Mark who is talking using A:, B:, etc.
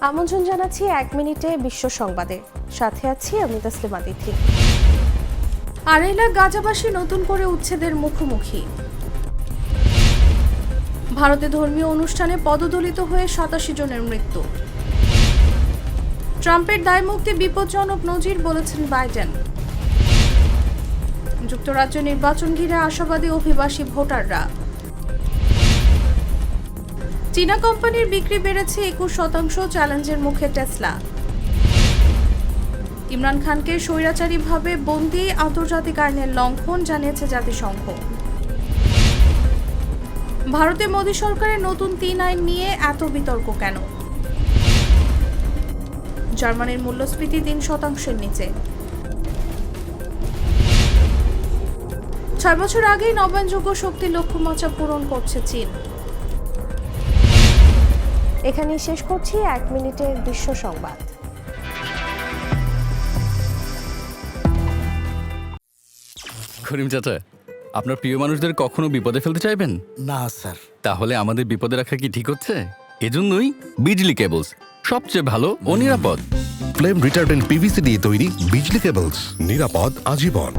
A: আমন্ত্রণ জানাচ্ছি ১ মিনিটে বিশ্ব সংবাদে, সাথে আছি আমি তাসলিমা তিথি। ২.৫ লাখ গাজাবাসী নতুন করে উচ্ছেদের মুখোমুখি। ভারতে ধর্মীয় অনুষ্ঠানে পদদলিত হয়ে ৮৭ জনের মৃত্যু। ট্রাম্পের দায়মুক্তি বিপজ্জনক নজির বলেছেন বাইডেন। যুক্তরাজ্য নির্বাচন ঘিরে আশাবাদী অভিবাসী ভোটাররা। চীনা কোম্পানির বিক্রি বেড়েছে ২১%, চ্যালেঞ্জের মুখে টেসলা। ইমরান খানকে স্বৈরাচারীভাবে বন্দী আন্তর্জাতিক আইনের লঙ্ঘন জানিয়েছে জাতিসংঘ। ভারতে মোদী সরকারের নতুন ৩ আইন নিয়ে এত বিতর্ক কেন? জার্মানির মূল্যস্ফীতি ৩%-এর নিচে। ৬ বছর আগেই নবায়নযোগ্য শক্তির লক্ষ্যমাত্রা পূরণ করছে চীন। এখানেই শেষ করছি ১ মিনিটের বিশ্ব সংবাদ।
B: করিম চাচা, আপনার প্রিয় মানুষদের কখনো বিপদে ফেলতে চাইবেন
C: না স্যার।
B: তাহলে আমাদের বিপদে রাখা কি ঠিক হচ্ছে? এজন্যই বিজলি কেবলস সবচেয়ে ভালো ও নিরাপদ।
D: ফ্লেম রিটার্ডেন্ট পিভিসি দিয়ে তৈরি বিজলি কেবলস, নিরাপদ আজীবন।